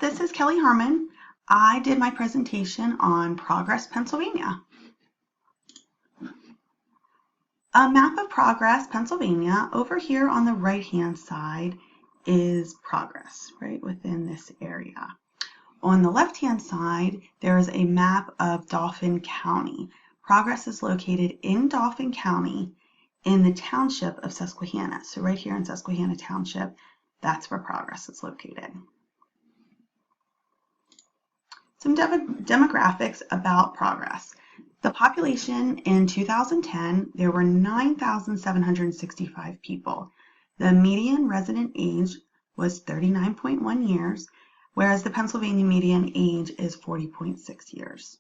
this is Kelly Herman. I did my presentation on Progress, Pennsylvania. A map of Progress, Pennsylvania. Over here on the right-hand side is Progress, right within this area. On the left-hand side, there is a map of Dauphin County. Progress is located in Dauphin County in the township of Susquehanna. So right here in Susquehanna Township, that's where Progress is located. Some demographics about Progress. The population in 2010, there were 9,765 people. The median resident age was 39.1 years, whereas the Pennsylvania median age is 40.6 years.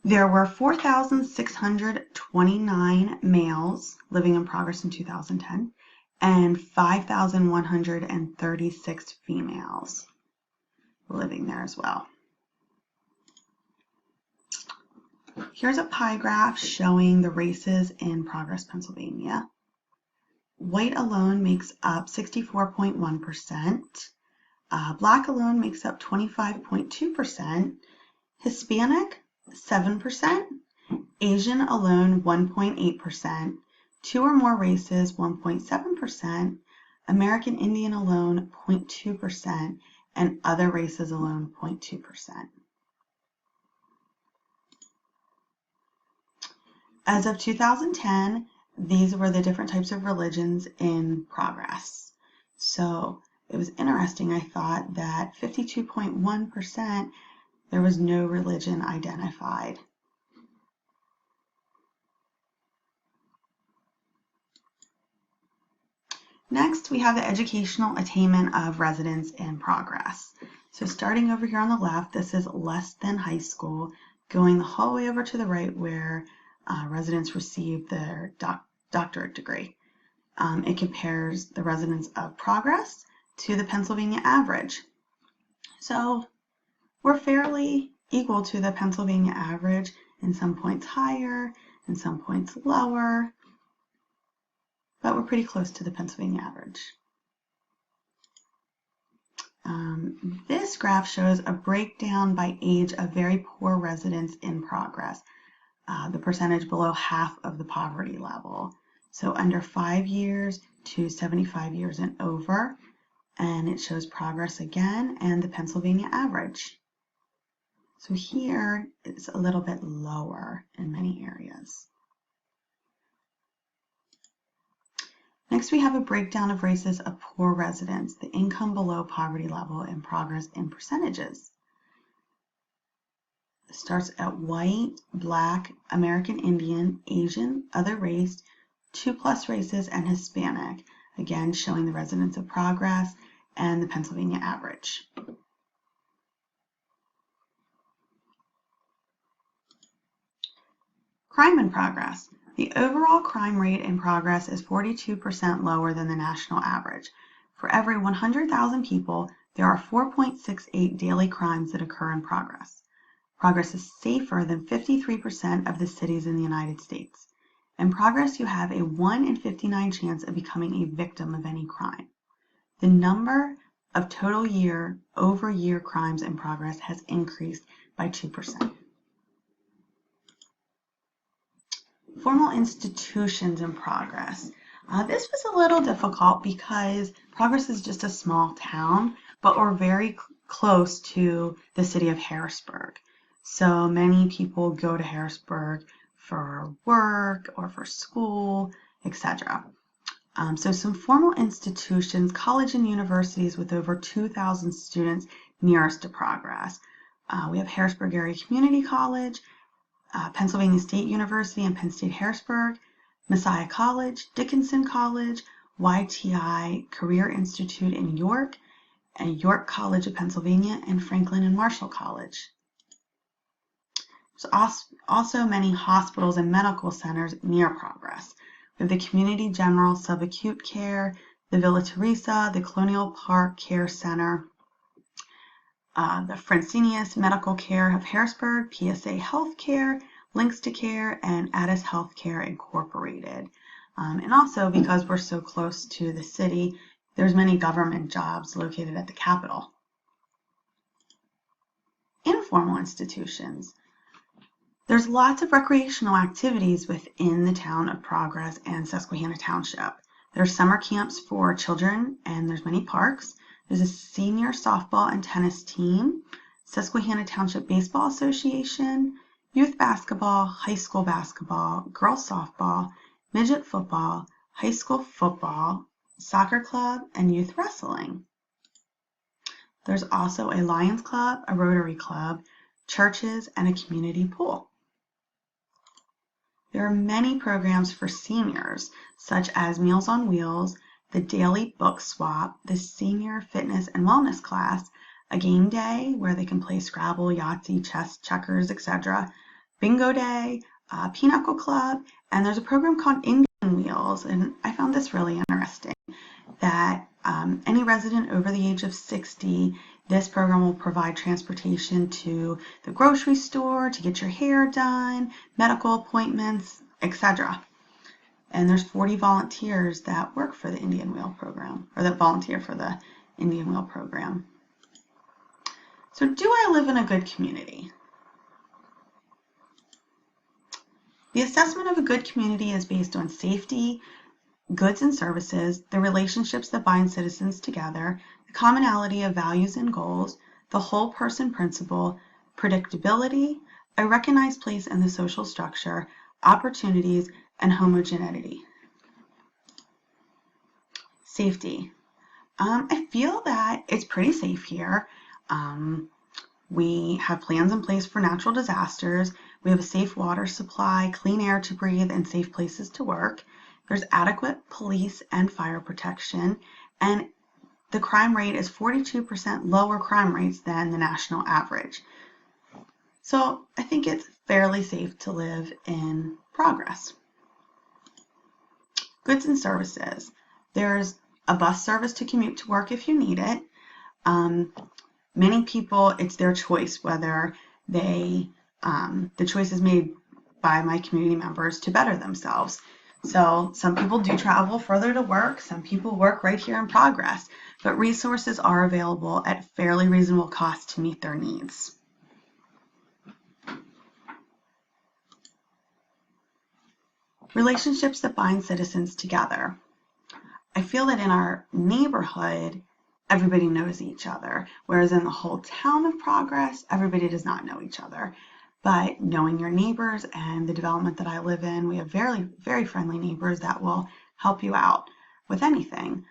There were 4,629 males living in Progress in 2010 and 5,136 females living there as well. Here's a pie graph showing the races in Progress, Pennsylvania. White alone makes up 64.1%. Black alone makes up 25.2%. Hispanic, 7%. Asian alone, 1.8%. Two or more races, 1.7%. American Indian alone, 0.2%. And other races alone, 0.2%. As of 2010, these were the different types of religions in Progress. So it was interesting, I thought, that 52.1% there was no religion identified. Next, we have the educational attainment of residents in Progress. So starting over here on the left, this is less than high school, going the whole way over to the right where residents receive their doctorate degree. It compares the residents of Progress to the Pennsylvania average. So we're fairly equal to the Pennsylvania average, in some points higher, in some points lower, but we're pretty close to the Pennsylvania average. This graph shows a breakdown by age of very poor residents in Progress. The percentage below half of the poverty level. So under 5 years to 75 years and over. And it shows Progress again and the Pennsylvania average. So here it's a little bit lower in many areas. Next, we have a breakdown of races of poor residents, the income below poverty level in Progress in percentages. It starts at white, black, American Indian, Asian, other race, 2+ races, and Hispanic, again showing the residents of Progress and the Pennsylvania average. Crime in Progress. The overall crime rate in Progress is 42% lower than the national average. For every 100,000 people, there are 4.68 daily crimes that occur in Progress. Progress is safer than 53% of the cities in the United States. In Progress, you have a 1 in 59 chance of becoming a victim of any crime. The number of total year-over-year crimes in Progress has increased by 2%. Formal institutions in Progress. This was a little difficult because Progress is just a small town, but we're very close to the city of Harrisburg. So many people go to Harrisburg for work or for school, etc. So some formal institutions, college and universities with over 2,000 students nearest to Progress. We have Harrisburg Area Community College, Pennsylvania State University and Penn State Harrisburg, Messiah College, Dickinson College, YTI Career Institute in York, and York College of Pennsylvania, and Franklin and Marshall College. There's also many hospitals and medical centers near Progress. We have the Community General Subacute Care, the Villa Teresa, the Colonial Park Care Center, the Fresenius Medical Care of Harrisburg, PSA Healthcare, Links to Care, and Addis Healthcare Incorporated. And also, because we're so close to the city, There's many government jobs located at the Capitol. Informal institutions. There's lots of recreational activities within the town of Progress and Susquehanna Township. There's summer camps for children, and there's many parks. There's a senior softball and tennis team, Susquehanna Township Baseball Association, youth basketball, high school basketball, girls softball, midget football, high school football, soccer club, and youth wrestling. There's also a Lions Club, a Rotary Club, churches, and a community pool. There are many programs for seniors, such as Meals on Wheels, the Daily Book Swap, the Senior Fitness and Wellness Class, a game day where they can play Scrabble, Yahtzee, chess, checkers, etc., Bingo Day, Pinochle Club, and there's a program called Indian Wheels, and I found this really interesting, that any resident over the age of 60, this program will provide transportation to the grocery store, to get your hair done, medical appointments, etc. And there's 40 volunteers that work for the Indian Wheel program, or that volunteer for the Indian Wheel program. So do I live in a good community? The assessment of a good community is based on safety, goods and services, the relationships that bind citizens together, the commonality of values and goals, the whole person principle, predictability, a recognized place in the social structure, opportunities, and homogeneity. Safety. I feel that it's pretty safe here. We have plans in place for natural disasters. We have a safe water supply, clean air to breathe, and safe places to work. There's adequate police and fire protection, and the crime rate is 42% lower crime rates than the national average. So I think it's fairly safe to live in Progress. Goods and services. There's a bus service to commute to work if you need it. Many people, it's their choice whether they, the choice is made by my community members to better themselves. So some people do travel further to work, some people work right here in Progress, but resources are available at fairly reasonable cost to meet their needs. Relationships that bind citizens together. I feel that in our neighborhood, everybody knows each other, whereas in the whole town of Progress, everybody does not know each other. But knowing your neighbors and the development that I live in, we have very, very friendly neighbors that will help you out with anything.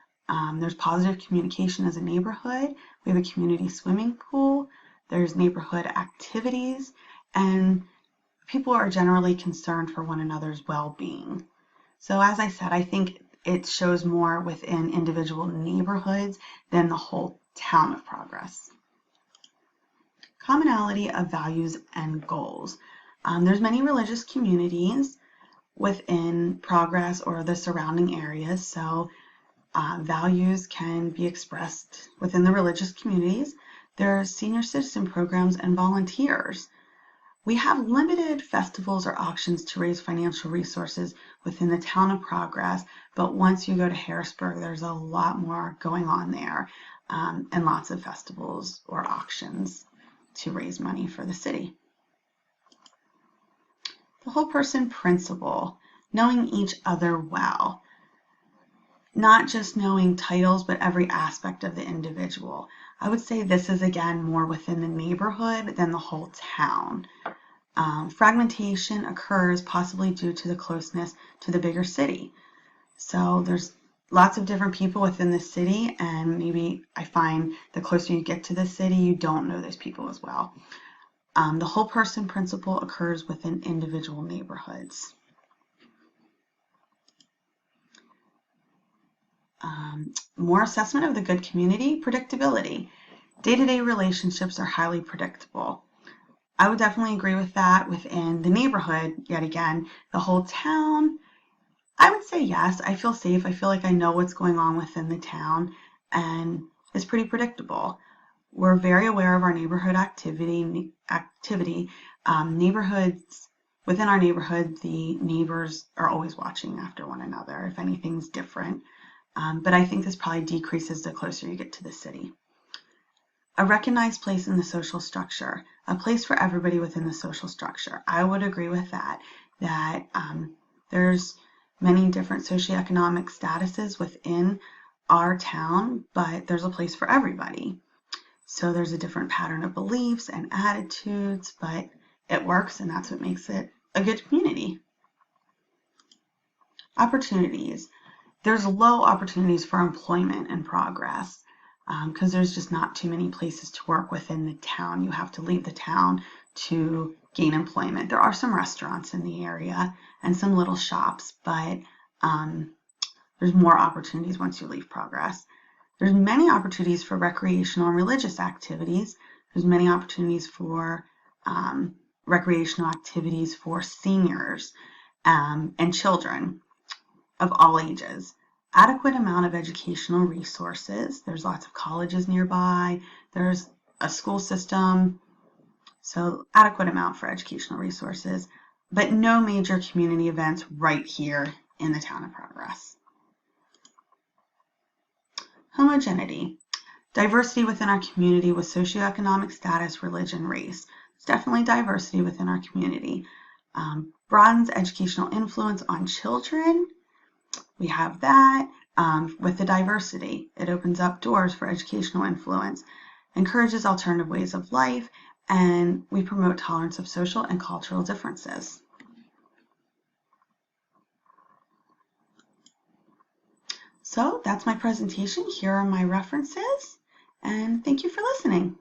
There's positive communication as a neighborhood. We have a community swimming pool. There's neighborhood activities, and people are generally concerned for one another's well-being. So as I said, I think it shows more within individual neighborhoods than the whole town of Progress. Commonality of values and goals. There's many religious communities within Progress or the surrounding areas, so values can be expressed within the religious communities. There are senior citizen programs and volunteers. We have limited festivals or auctions to raise financial resources within the town of Progress, but once you go to Harrisburg, there's a lot more going on there, and lots of festivals or auctions to raise money for the city. The whole person principle, knowing each other well. Not just knowing titles, but every aspect of the individual. I would say this is again more within the neighborhood than the whole town. Fragmentation occurs possibly due to the closeness to the bigger city. So there's lots of different people within the city, and maybe I find the closer you get to the city, you don't know those people as well. The whole person principle occurs within individual neighborhoods. More assessment of the good community, predictability. Day-to-day relationships are highly predictable. I would definitely agree with that within the neighborhood. Yet again, the whole town, I would say yes. I feel safe. I feel like I know what's going on within the town, and it's pretty predictable. We're very aware of our neighborhood activity. Neighborhoods, within our neighborhood, the neighbors are always watching after one another if anything's different. but I think this probably decreases the closer you get to the city. A recognized place in the social structure, a place for everybody within the social structure. I would agree with that, there's many different socioeconomic statuses within our town, but there's a place for everybody. So there's a different pattern of beliefs and attitudes, but it works, and that's what makes it a good community. Opportunities. There's low opportunities for employment and progress because there's just not too many places to work within the town. You have to leave the town to gain employment. There are some restaurants in the area and some little shops, but there's more opportunities once you leave Progress. There's many opportunities for recreational and religious activities. There's many opportunities for recreational activities for seniors and children of all ages. Adequate amount of educational resources. There's lots of colleges nearby. There's a school system. So adequate amount for educational resources, but no major community events right here in the town of Progress. Homogeneity. Diversity within our community with socioeconomic status, religion, race. There's definitely diversity within our community. Broadens educational influence on children. We have that with the diversity. It opens up doors for educational influence, encourages alternative ways of life, and we promote tolerance of social and cultural differences. So that's my presentation. Here are my references, and thank you for listening.